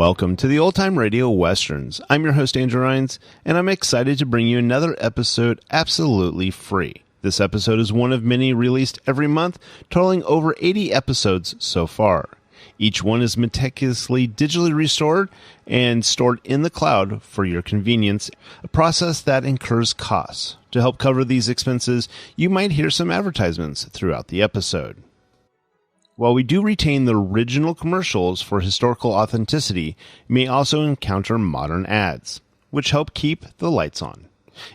Welcome to the Old Time Radio Westerns. I'm your host, Andrew Rines, and I'm excited to bring you another episode absolutely free. This episode is one of many released every month, totaling over 80 episodes so far. Each one is meticulously digitally restored and stored in the cloud for your convenience, a process that incurs costs. To help cover these expenses, you might hear some advertisements throughout the episode. While we do retain the original commercials for historical authenticity, you may also encounter modern ads, which help keep the lights on.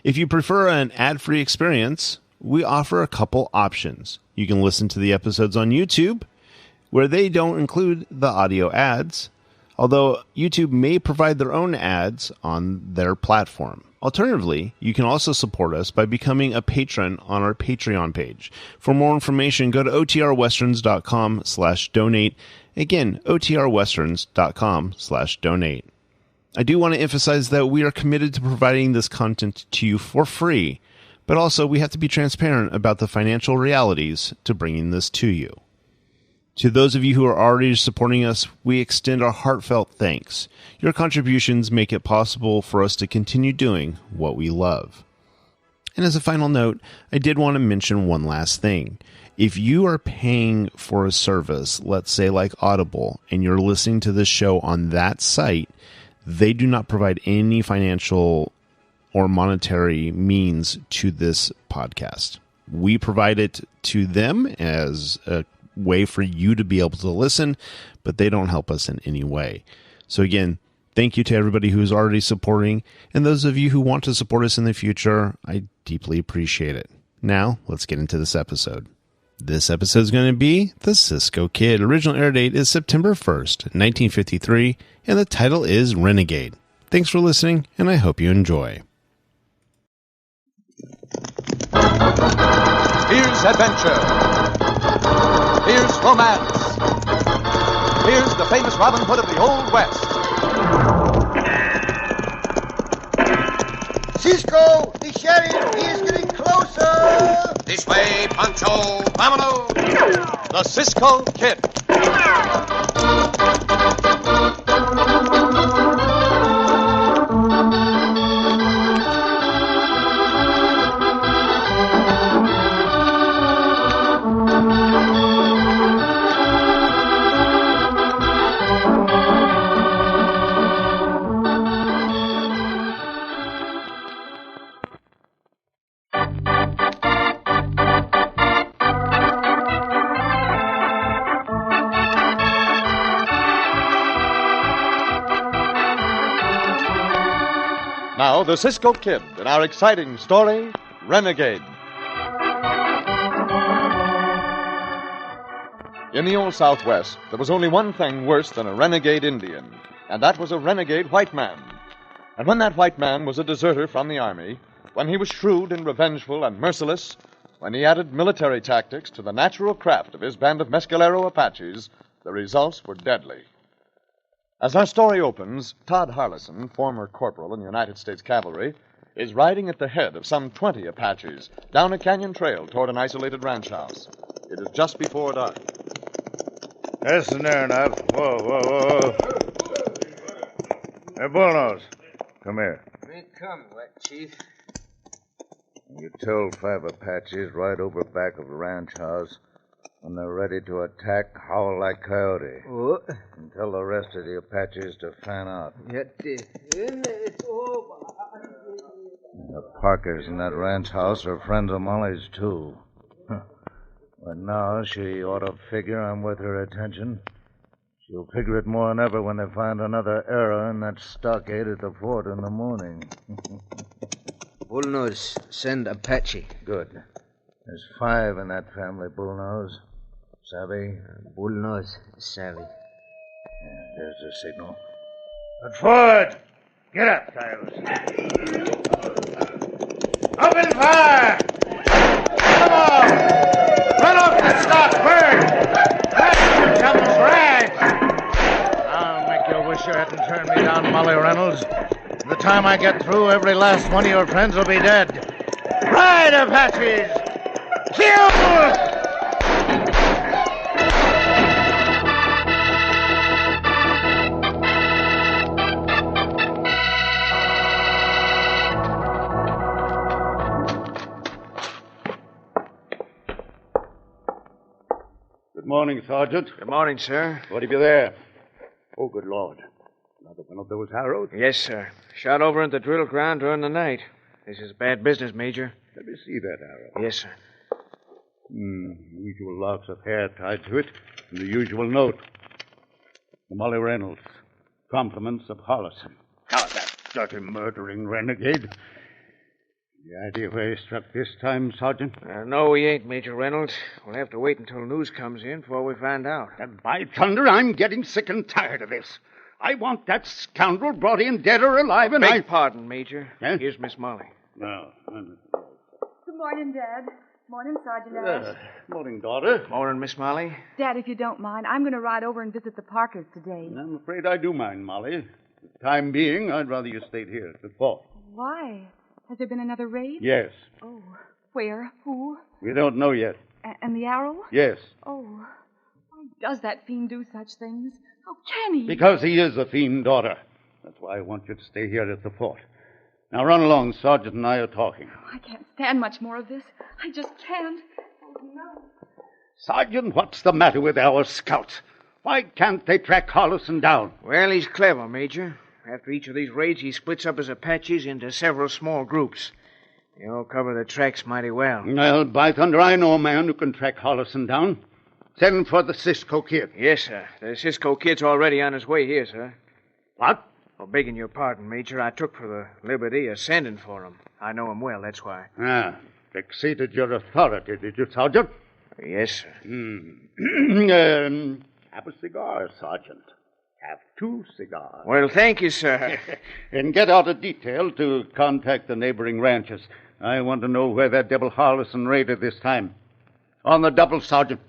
If you prefer an ad-free experience, we offer a couple options. You can listen to the episodes on YouTube, where they don't include the audio ads, although YouTube may provide their own ads on their platform. Alternatively, you can also support us by becoming a patron on our Patreon page. For more information, go to otrwesterns.com/donate. Again, otrwesterns.com/donate. I do want to emphasize that we are committed to providing this content to you for free, but also we have to be transparent about the financial realities to bringing this to you. To those of you who are already supporting us, we extend our heartfelt thanks. Your contributions make it possible for us to continue doing what we love. And as a final note, I did want to mention one last thing. If you are paying for a service, let's say like Audible, and you're listening to this show on that site, they do not provide any financial or monetary means to this podcast. We provide it to them as a way for you to be able to listen, but they don't help us in any way. So again, thank you to everybody who's already supporting, and those of you who want to support us in the future, I deeply appreciate it. Now, let's get into this episode. This episode is going to be The Cisco Kid. Original air date is September 1st, 1953, and the title is Renegade. Thanks for listening, and I hope you enjoy. Here's adventure. Here's romance. Here's the famous Robin Hood of the Old West. Cisco, the sheriff, he is getting closer. This way, Pancho. Vámonos. The Cisco Kid. Now, the Cisco Kid in our exciting story, Renegade. In the old Southwest, there was only one thing worse than a renegade Indian, and that was a renegade white man. And when that white man was a deserter from the army, when he was shrewd and revengeful and merciless, when he added military tactics to the natural craft of his band of Mescalero Apaches, the results were deadly. As our story opens, Todd Harlison, former corporal in the United States Cavalry, is riding at the head of some 20 Apaches down a canyon trail toward an isolated ranch house. It is just before dark. Listen there, enough. Whoa. Hey, Bullnose, come here. Me come, Wet Chief. You told 5 Apaches right over back of the ranch house. When they're ready to attack, howl like coyote. Oh. And tell the rest of the Apaches to fan out. It's over. The Parkers in that ranch house are friends of Molly's, too. But now she ought to figure I'm worth her attention. She'll figure it more than ever when they find another error in that stockade at the fort in the morning. Bullnose, send Apache. Good. There's 5 in that family, Bullnose. Savvy? Bullnose, savvy. There's the signal. But forward! Get up, coyotes. Open fire! Come on! Run off the stock, bird! That's Chum's ranch! I'll make you wish you hadn't turned me down, Molly Reynolds. By the time I get through, every last one of your friends will be dead. Ride, Apaches! Kill! morning, Sergeant. Good morning, sir. What have you there? Oh, good Lord. Another one of those arrows? Yes, sir. Shot over at the drill ground during the night. This is bad business, Major. Let me see that arrow. Yes, sir. Usual locks of hair tied to it, and the usual note. Molly Reynolds. Compliments of Hollison. How that dirty murdering renegade. The idea where he struck this time, Sergeant? No, we ain't, Major Reynolds. We'll have to wait until news comes in before we find out. And by thunder, I'm getting sick and tired of this. I want that scoundrel brought in dead or alive, and Beg pardon, Major. Eh? Here's Miss Molly. No. Good morning, Dad. Morning, Sergeant Ash. Morning, daughter. Morning, Miss Molly. Dad, if you don't mind, I'm going to ride over and visit the Parkers today. I'm afraid I do mind, Molly. For the time being, I'd rather you stayed here at the fort. Why? Has there been another raid? Yes. Oh, where? Who? We don't know yet. And the arrow? Yes. Oh, why does that fiend do such things? How can he? Because he is a fiend, daughter. That's why I want you to stay here at the fort. Now run along. Sergeant and I are talking. I can't stand much more of this. I just can't. Oh, no. Sergeant, what's the matter with our scouts? Why can't they track Hollison down? Well, he's clever, Major. After each of these raids, he splits up his Apaches into several small groups. They all cover the tracks mighty well. Well, by thunder, I know a man who can track Hollison down. Send for the Cisco Kid. Yes, sir. The Cisco Kid's already on his way here, sir. What? Oh, begging your pardon, Major, I took for the liberty of sending for him. I know him well, that's why. Exceeded your authority, did you, Sergeant? Yes, sir. Have a cigar, Sergeant. Have 2 cigars. Well, thank you, sir. And get out a detail to contact the neighboring ranches. I want to know where that devil Hollison raided this time. On the double, Sergeant.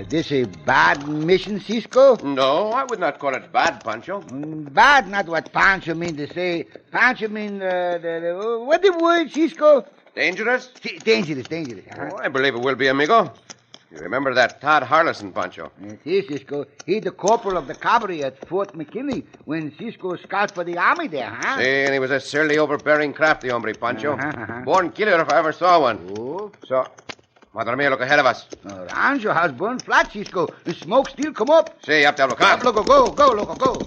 This a bad mission, Cisco? No, I would not call it bad, Pancho. Bad, not what Pancho mean to say. Pancho mean, what the word, Cisco? Dangerous? Dangerous. Oh, I believe it will be, amigo. You remember that Todd Harlison, Pancho? Yes, Cisco. He the corporal of the cavalry at Fort McKinley when Cisco scouts for the army there, huh? See, and he was a surly, overbearing, crafty hombre, Pancho. Uh-huh. Born killer if I ever saw one. Oh. So, Madre mia, look ahead of us. Rancho has burned flat, Cisco. The smoke still come up. See, up there, look on. Loco, go.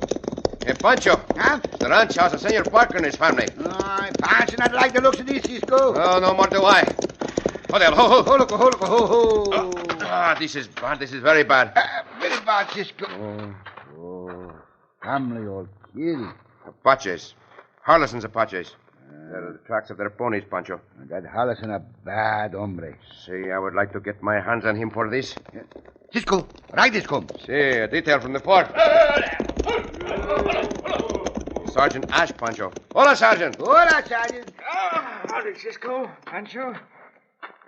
Hey, Pancho. Huh? The ranch house of Senor Parker and his family. Pancho not like the looks of this, Cisco. Oh, no more do I. Oh, there, ho. Ho, loco. This is bad. This is very bad. Very bad, Cisco. Family all killed. Apaches. Harlison's Apaches. They're the tracks of their ponies, Pancho. That Hollison a bad hombre. See, I would like to get my hands on him for this. Cisco, ride this come. See, a detail from the fort. Sergeant Ash, Pancho. Hola, Sergeant. Hola, Sergeant. Howdy, Cisco. Pancho.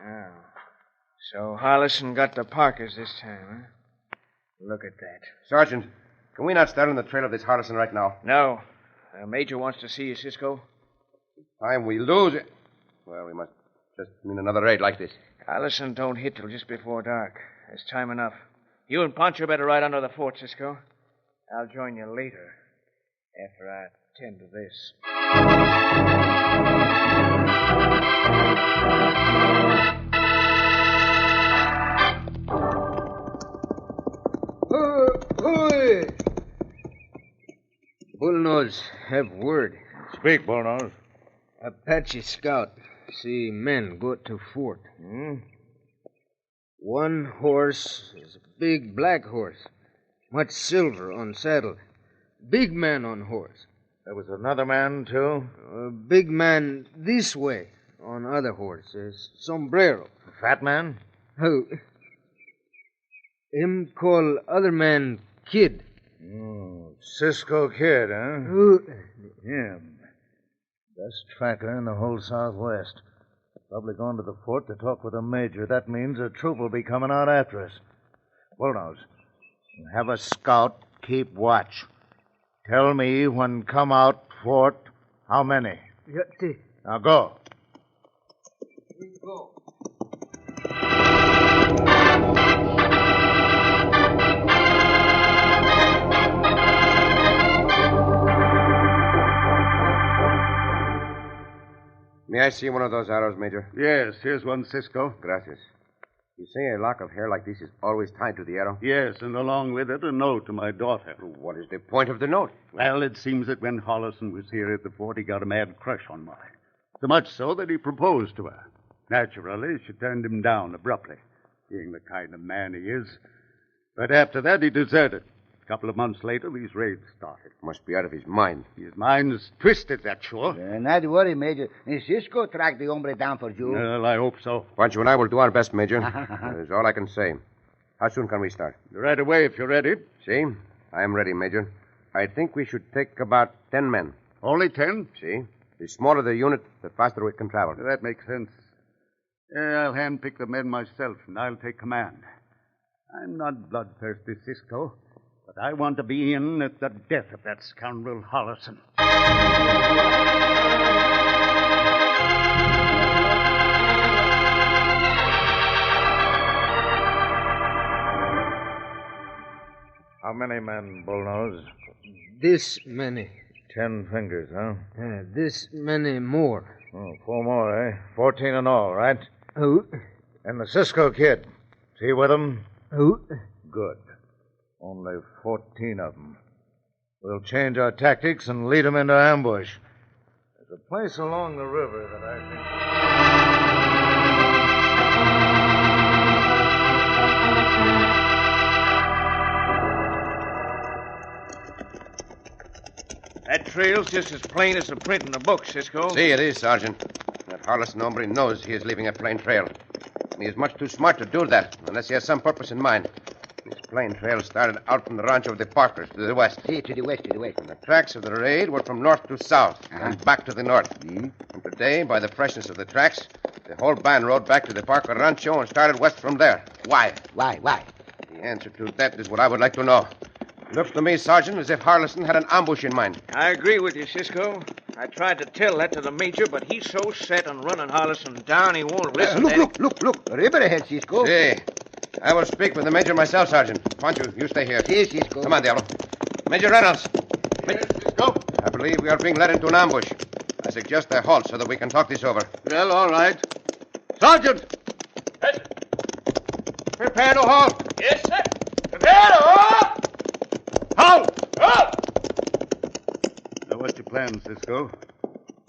Oh. So Hollison got the Parkers this time, huh? Look at that. Sergeant, can we not start on the trail of this Harlison right now? No. The Major wants to see you, Cisco. Time we lose it. Well, we must just mean another raid like this. Hollison don't hit till just before dark. There's time enough. You and Pancho better ride under the fort, Cisco. I'll join you later, after I attend to this. Bullnose, have word. Speak, Bullnose. Apache scout. See men go to fort. One horse is a big black horse. Much silver on saddle. Big man on horse. There was another man, too? A big man this way on other horse. Sombrero. Fat man? Oh. Him call other man Kid. Cisco Kid, huh? Him. Best tracker in the whole Southwest. Probably gone to the fort to talk with the major. That means a troop will be coming out after us. Bullnose, have a scout keep watch. Tell me when come out fort how many. Now go. May I see one of those arrows, Major? Yes, here's one, Cisco. Gracias. You say a lock of hair like this is always tied to the arrow? Yes, and along with it, a note to my daughter. What is the point of the note? Well, it seems that when Hollison was here at the fort, he got a mad crush on Molly. So much so that he proposed to her. Naturally, she turned him down abruptly, being the kind of man he is. But after that, he deserted. A couple of months later, these raids started. Must be out of his mind. His mind's twisted, that's sure. Not worry, Major. Cisco tracked the hombre down for you. Well, I hope so. Pancho and I will do our best, Major. That is all I can say. How soon can we start? Right away, if you're ready. See? I am ready, Major. I think we should take about 10 men. Only 10? See? The smaller the unit, the faster we can travel. That makes sense. I'll handpick the men myself, and I'll take command. I'm not bloodthirsty, Cisco, but I want to be in at the death of that scoundrel Hollison. How many men, Bullnose? This many. 10 fingers, huh? This many more. Oh, 4 more, eh? 14 in all, right? Oh. And the Cisco Kid. Is he with them? Oh. Good. Only 14 of them. We'll change our tactics and lead them into ambush. There's a place along the river that I think. That trail's just as plain as the print in the book, Cisco. See, it is, Sergeant. That Hollison hombre knows he is leaving a plain trail. And he is much too smart to do that, unless he has some purpose in mind. This plain trail started out from the rancho of the Parkers to the west. See, to the west, to the west. And the tracks of the raid were from north to south and back to the north. And today, by the freshness of the tracks, the whole band rode back to the Parker Rancho and started west from there. Why? Why? The answer to that is what I would like to know. It looks to me, Sergeant, as if Harlison had an ambush in mind. I agree with you, Cisco. I tried to tell that to the Major, but he's so set on running Hollison down, he won't listen. Look. The river ahead, Cisco. See, I will speak with the Major myself, Sergeant. Pancho, you stay here. See, Cisco. Come on, Diablo. Major Reynolds. Yes, Cisco? I believe we are being led into an ambush. I suggest a halt so that we can talk this over. Well, all right. Sergeant! Prepare to halt. Yes, sir. Prepare to halt. Halt! Now, what's your plan, Cisco?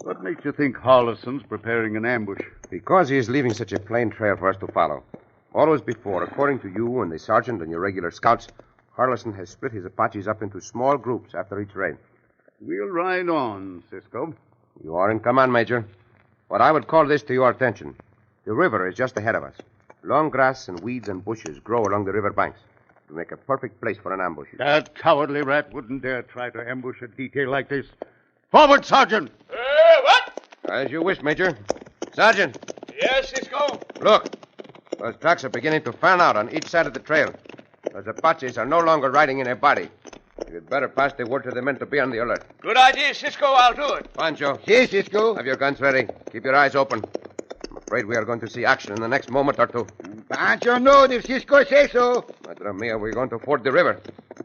What makes you think Hollison's preparing an ambush? Because he is leaving such a plain trail for us to follow. Always before, according to you and the sergeant and your regular scouts, Harlison has split his Apaches up into small groups after each raid. We'll ride on, Cisco. You are in command, Major. But I would call this to your attention. The river is just ahead of us. Long grass and weeds and bushes grow along the river banks. It will make a perfect place for an ambush. That cowardly rat wouldn't dare try to ambush a detail like this. Forward, Sergeant! What? As you wish, Major. Sergeant. Yes, Cisco. Look. Those tracks are beginning to fan out on each side of the trail. Those Apaches are no longer riding in a body. You'd better pass the word to the men to be on the alert. Good idea, Cisco. I'll do it. Pancho. See, Cisco. Have your guns ready. Keep your eyes open. I'm afraid we are going to see action in the next moment or two. Pancho knows if Cisco says so. Madre mia, we're going to ford the river.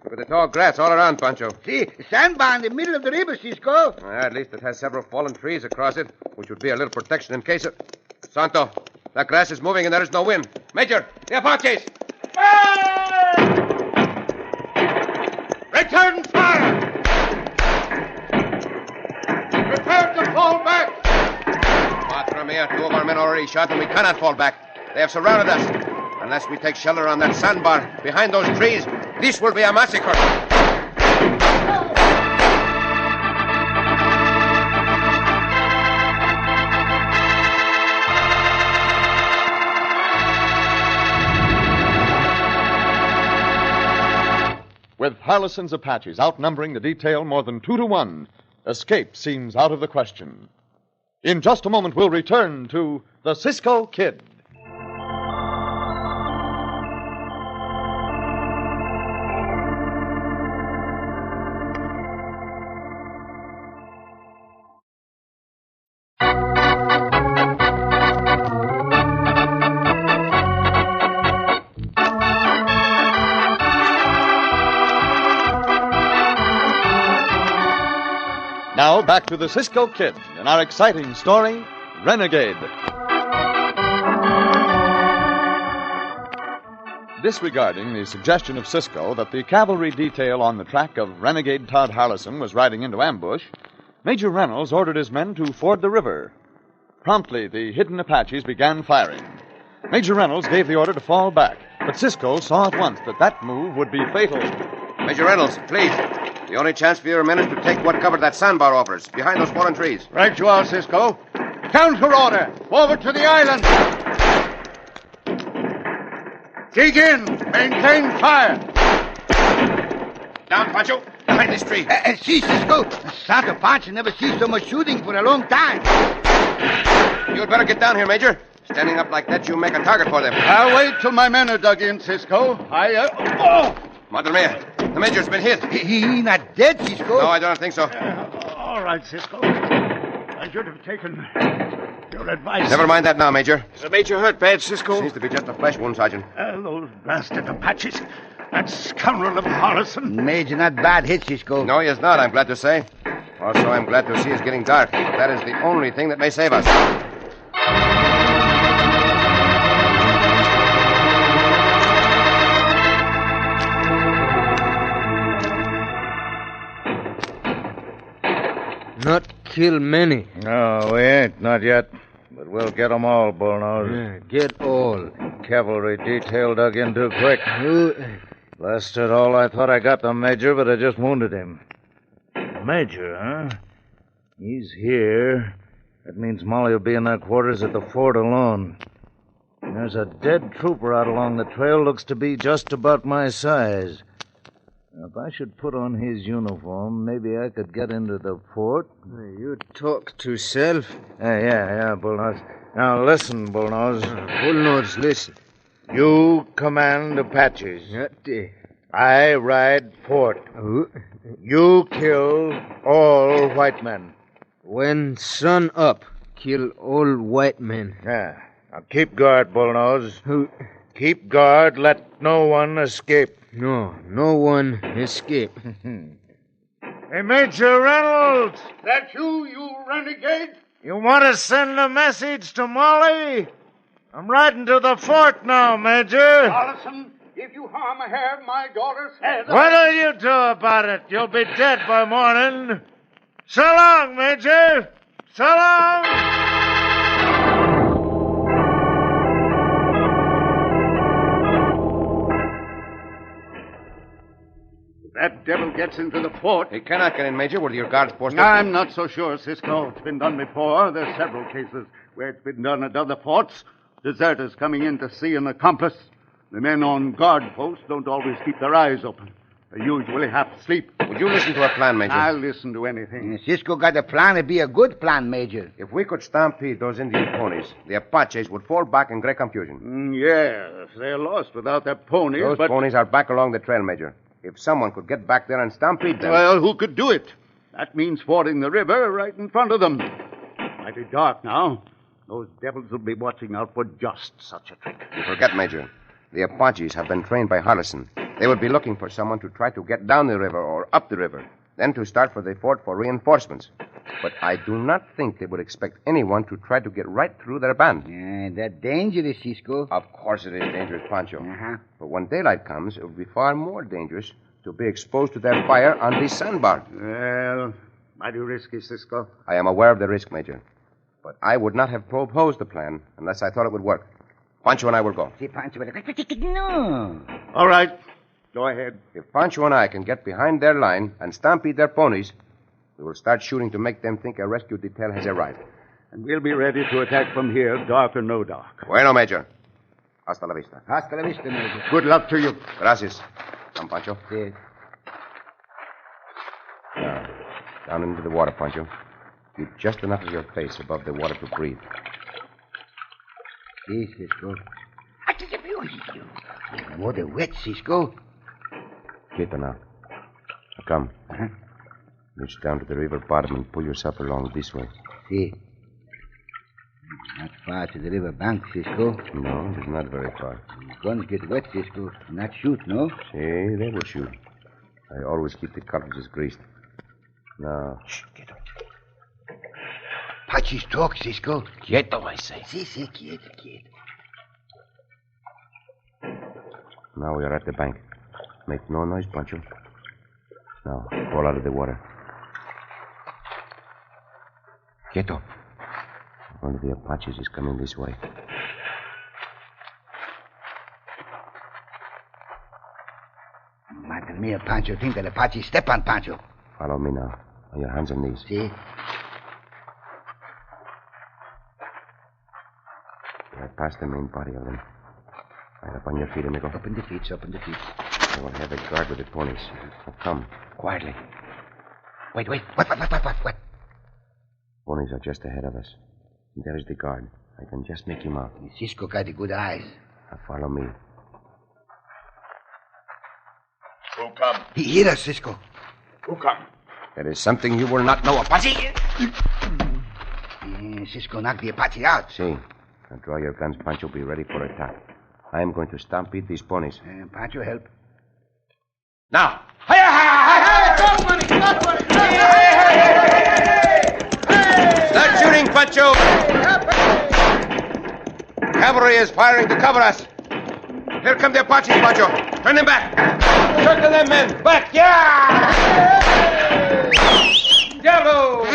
Look at the tall grass all around, Pancho. See, sandbar in the middle of the river, Cisco. At least it has several fallen trees across it, which would be a little protection in case of... Santo, that grass is moving and there is no wind. Major, the Apaches! Return fire! Prepare to fall back! Madre mia, 2 of our men already shot and we cannot fall back. They have surrounded us. Unless we take shelter on that sandbar behind those trees, this will be a massacre. With Harlison's Apaches outnumbering the detail more than 2 to 1, escape seems out of the question. In just a moment, we'll return to the Cisco Kid. Now, back to the Cisco Kid and our exciting story, Renegade. Disregarding the suggestion of Cisco that the cavalry detail on the track of Renegade Todd Harlison was riding into ambush, Major Reynolds ordered his men to ford the river. Promptly, the hidden Apaches began firing. Major Reynolds gave the order to fall back, but Cisco saw at once that move would be fatal. Major Reynolds, please. The only chance for your men is to take what cover that sandbar offers, behind those fallen trees. Right you are, Cisco. Counter order. Forward to the island. Dig in. Maintain fire. Down, Pancho. Behind this tree. See, Cisco. Santa Pancho never seen so much shooting for a long time. You'd better get down here, Major. Standing up like that, you make a target for them. I'll wait till my men are dug in, Cisco. Madre mia, the Major's been hit. He not dead, Cisco? No, I don't think so. All right, Cisco. I should have taken your advice. Never mind that now, Major. Is the Major hurt bad, Cisco? Seems to be just a flesh wound, Sergeant. Those blasted Apaches. That scoundrel of Harrison. Major, not bad hit, Cisco. No, he is not, I'm glad to say. Also, I'm glad to see it's getting dark. That is the only thing that may save us. Not kill many. No, we ain't, not yet. But we'll get 'em all, Bullnose. Yeah, get all. Cavalry detail dug in too quick. Blast it all, I thought I got the Major, but I just wounded him. Major, huh? He's here. That means Molly will be in their quarters at the fort alone. There's a dead trooper out along the trail, looks to be just about my size. Now, if I should put on his uniform, maybe I could get into the fort. You talk to self. Yeah, Bullnose. Now, listen, Bullnose. Bullnose, listen. You command Apaches. I ride fort. You kill all white men. When sun up, kill all white men. Yeah. Now, keep guard, Bullnose. Keep guard. Let no one escape. No one escape. Hey, Major Reynolds! That you renegade? You want to send a message to Molly? I'm riding to the fort now, Major. Harrison, if you harm a hair of my daughter's head... What'll you do about it? You'll be dead by morning. So long, Major. So long. That devil gets into the fort. He cannot get in, Major. Will your guards posted? I'm not so sure, Cisco. It's been done before. There's several cases where it's been done at other forts. Deserters coming in to see an accomplice. The men on guard posts don't always keep their eyes open. They usually have to sleep. Would you listen to a plan, Major? I'll listen to anything. Cisco got a plan. It'd be a good plan, Major. If we could stampede those Indian ponies, the Apaches would fall back in great confusion. Yes, they're lost without their ponies, Those ponies are back along the trail, Major. If someone could get back there and stampede them... Well, who could do it? That means fording the river right in front of them. Mighty dark now. Those devils will be watching out for just such a trick. You forget, Major. The Apaches have been trained by Harrison. They would be looking for someone to try to get down the river or up the river, then to start for the fort for reinforcements. But I do not think they would expect anyone to try to get right through their band. Yeah, that's dangerous, Cisco. Of course it is dangerous, Pancho. Uh-huh. But when daylight comes, it will be far more dangerous to be exposed to their fire on this sandbar. Well, mighty risky, Cisco. I am aware of the risk, Major. But I would not have proposed the plan unless I thought it would work. Pancho and I will go. See, Pancho, no. All right. Go ahead. If Pancho and I can get behind their line and stampede their ponies, we will start shooting to make them think a rescue detail has arrived. And we'll be ready to attack from here, dark or no dark. Bueno, Major. Hasta la vista. Hasta la vista, Major. Good luck to you. Gracias. Come, Pancho. Yes. Now, down into the water, Pancho. Keep just enough of your face above the water to breathe. See, Cisco. Water wet, Cisco. Quieto now. Now come. Uh-huh. Reach down to the river bottom and pull yourself along this way. See. Not far to the river bank, Cisco. No, it is not very far. Guns get wet, Cisco. Not shoot, no? See, they will shoot. I always keep the cartridges greased. Now, shh, get up. Apaches talk, Cisco. Quieto, I say. Si, quieto. Now we are at the bank. Make no noise, Pancho. Now, crawl out of the water. Quieto. One of the Apaches is coming this way. Madre mia, Pancho, think that Apache step on Pancho. Follow me now. On your hands and knees. See? Right past the main body of them. Right up on your feet, amigo. Up in the feet. I will have a guard with the ponies. Now come, quietly. Wait. What? Ponies are just ahead of us. And there is the guard. I can just make him out. Cisco got the good eyes. Now follow me. Who come? He hit us, Cisco. Who come? There is something you will not know, Apache. Cisco knocked the Apache out. See. Now draw your guns, Pancho. Be ready for attack. I am going to stampede these ponies. Pancho, help. Now! Start shooting, Pancho! Cavalry is firing to cover us. Here come the Apaches, Pancho. Turn them back. Circle them, men. Back. Yeah! Diablo!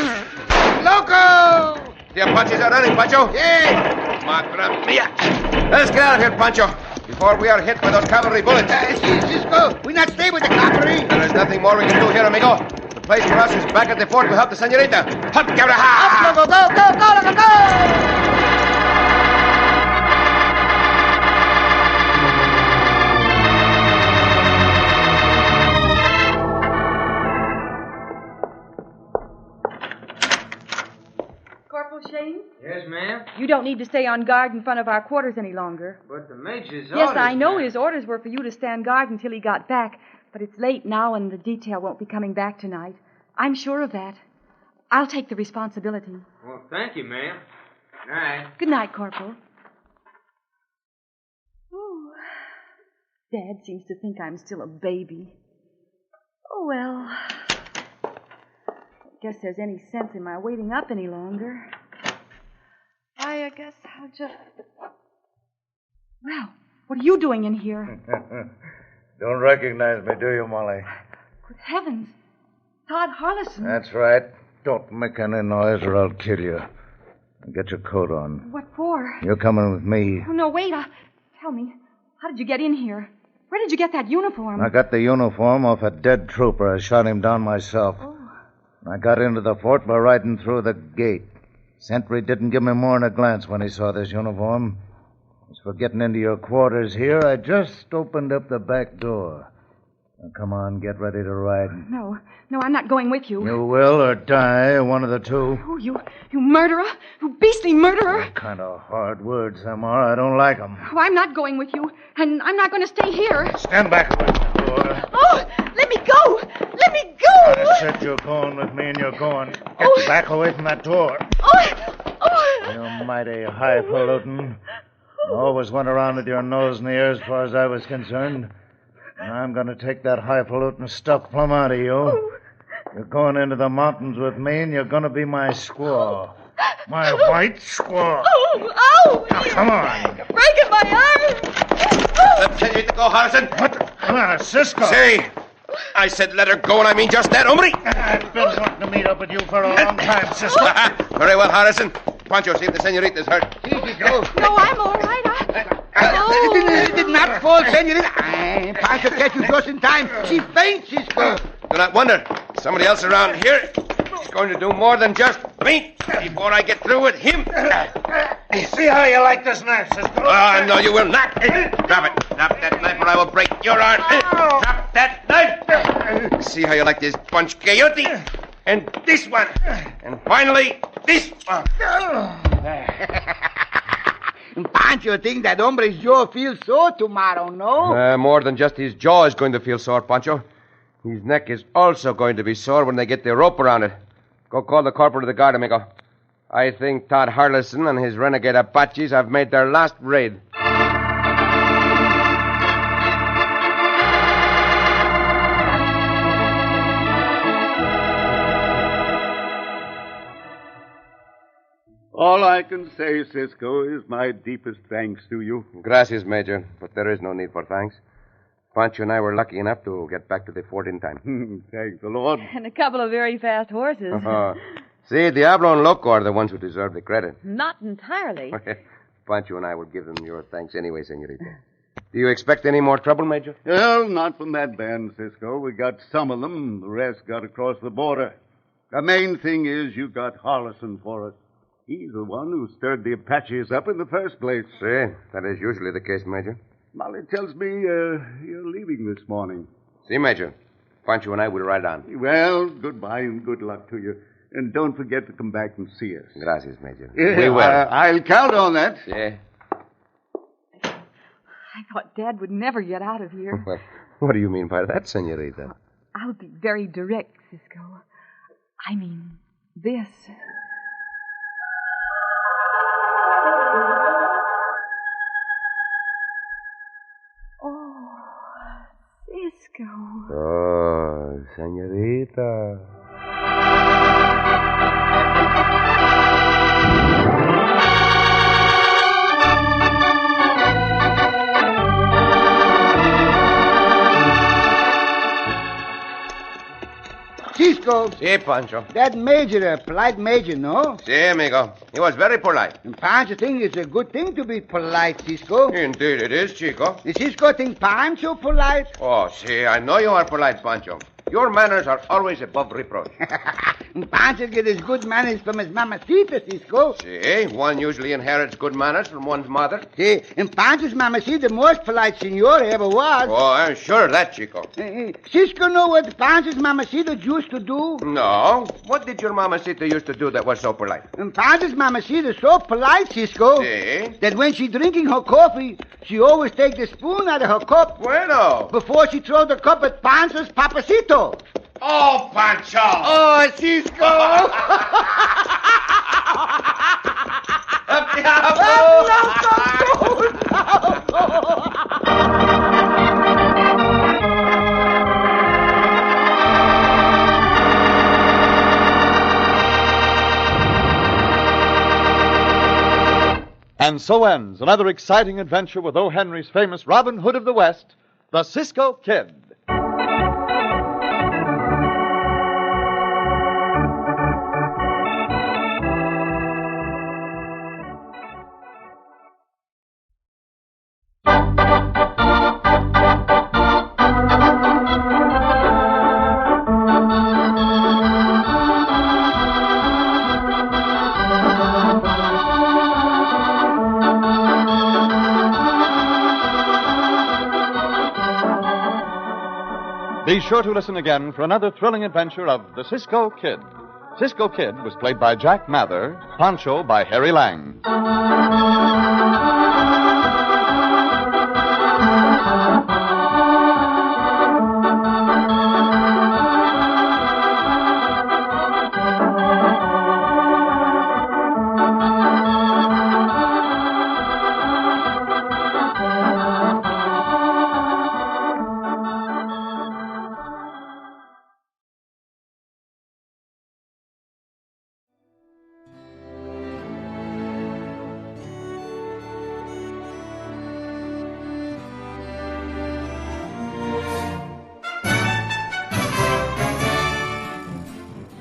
Loco! The Apaches are running, Pancho. Yeah! Madre mia! Let us get out of here, Pancho, before we are hit by those cavalry bullets. Cisco, we not stay with the cavalry. There is nothing more we can do here, amigo. The place for us is back at the fort to help the senorita. Up, cabra! Go! Corporal Shane? Yes, ma'am? You don't need to stay on guard in front of our quarters any longer. But the major's Yes, orders, I know ma'am. his orders were for you to stand guard until he got back, but it's late now and the detail won't be coming back tonight. I'm sure of that. I'll take the responsibility. Well, thank you, ma'am. Night. Good night, Corporal. Oh, Dad seems to think I'm still a baby. Oh, well. Guess there's any sense in my waiting up any longer. I guess I'll just... Well, what are you doing in here? Don't recognize me, do you, Molly? Good heavens. Todd Harlison. That's right. Don't make any noise or I'll kill you. Get your coat on. What for? You're coming with me. Oh, no, wait. Tell me, how did you get in here? Where did you get that uniform? I got the uniform off a dead trooper. I shot him down myself. Oh. I got into the fort by riding through the gate. Sentry didn't give me more than a glance when he saw this uniform. As for getting into your quarters here, I just opened up the back door. Now, come on, get ready to ride. No, I'm not going with you. You will or die, one of the two. Oh, you murderer. You beastly murderer. What kind of hard words them are. I don't like them. Oh, I'm not going with you, and I'm not going to stay here. Stand back away from the door. Oh, let me go. Let me go. I said you're going with me, and you're going. Get back away from that door. Oh. You're mighty highfalutin. You always went around with your nose in the air as far as I was concerned. And I'm going to take that highfalutin stuff plumb out of you. You're going into the mountains with me, and you're going to be my squaw. My white squaw. Oh, ow! Now, come on. You're breaking my arm. Let's tell you to go, Harrison. What? Cisco. Say, I said let her go, and I mean just that, hombre. I've been wanting to meet up with you for a long time, Cisco. Very well, Harrison. Pancho, see if the senorita's hurt. Easy, Joe. No, I'm all right. It did not fall, senorita. Pancho catch you just in time. She faints, Cisco. Do not wonder. Somebody else around here is going to do more than just faint before I get through with him. See how you like this knife, Cisco? No, you will not. Drop it. Drop that knife or I will break your arm. Drop that knife. See how you like this bunch coyote. And this one. And finally, this one. Pancho think that hombre's jaw feels sore tomorrow, no? More than just his jaw is going to feel sore, Pancho. His neck is also going to be sore when they get the rope around it. Go call the corporal of the guard, amigo. I think Todd Harlison and his renegade Apaches have made their last raid. All I can say, Cisco, is my deepest thanks to you. Gracias, Major, but there is no need for thanks. Pancho and I were lucky enough to get back to the fort in time. Thank the Lord. And a couple of very fast horses. See, Diablo and Loco are the ones who deserve the credit. Not entirely. Pancho and I will give them your thanks anyway, senorita. Do you expect any more trouble, Major? Well, not from that band, Cisco. We got some of them. The rest got across the border. The main thing is you got Harlison for us. He's the one who stirred the Apaches up in the first place. See, that is usually the case, Major. Molly tells me you're leaving this morning. See, Major. Pancho and I will ride on. Well, goodbye and good luck to you. And don't forget to come back and see us. Gracias, Major. We will. I'll count on that. Yeah. I thought Dad would never get out of here. Well, what do you mean by that, senorita? I'll be very direct, Cisco. I mean, this. Oh, Cisco. Oh, senorita. Cisco, Si, Pancho. that major, a polite major, no? Si, amigo. He was very polite. And Pancho thinks it's a good thing to be polite, Cisco. Indeed it is, Chico. Does Cisco think Pancho polite? Oh, si, I know you are polite, Pancho. Your manners are always above reproach. And Pancho get his good manners from his mamacita, Cisco. Si, one usually inherits good manners from one's mother. See, and Pancho's mamacita the most polite senor ever was. Oh, I'm sure of that, Chico. Cisco know what Pancho's mamacita used to do? No. What did your mamacita used to do that was so polite? And Pancho's mamacita so polite, Cisco, Si. that when she drinking her coffee, she always take the spoon out of her cup Bueno. before she throw the cup at Pancho's papacito. Oh, Pancho! Oh, Cisco! And so ends another exciting adventure with O. Henry's famous Robin Hood of the West, the Cisco Kid. Be sure to listen again for another thrilling adventure of the Cisco Kid. Cisco Kid was played by Jack Mather, Pancho by Harry Lang.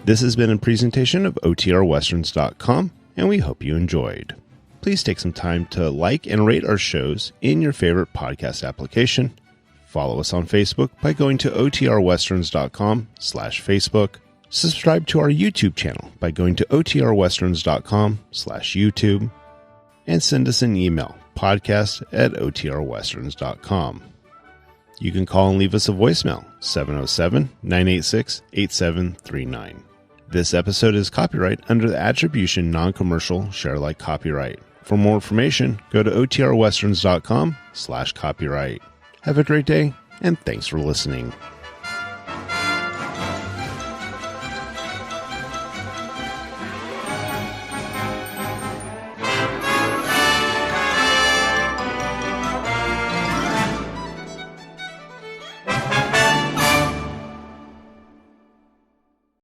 This has been a presentation of OTRWesterns.com, and we hope you enjoyed. Please take some time to like and rate our shows in your favorite podcast application. Follow us on Facebook by going to OTRWesterns.com/Facebook. Subscribe to our YouTube channel by going to OTRWesterns.com/YouTube. And send us an email, podcast@OTRWesterns.com. You can call and leave us a voicemail, 707-986-8739. This episode is copyright under the Attribution Non-Commercial Share-alike copyright. For more information, go to OTRWesterns.com/copyright. Have a great day, and thanks for listening.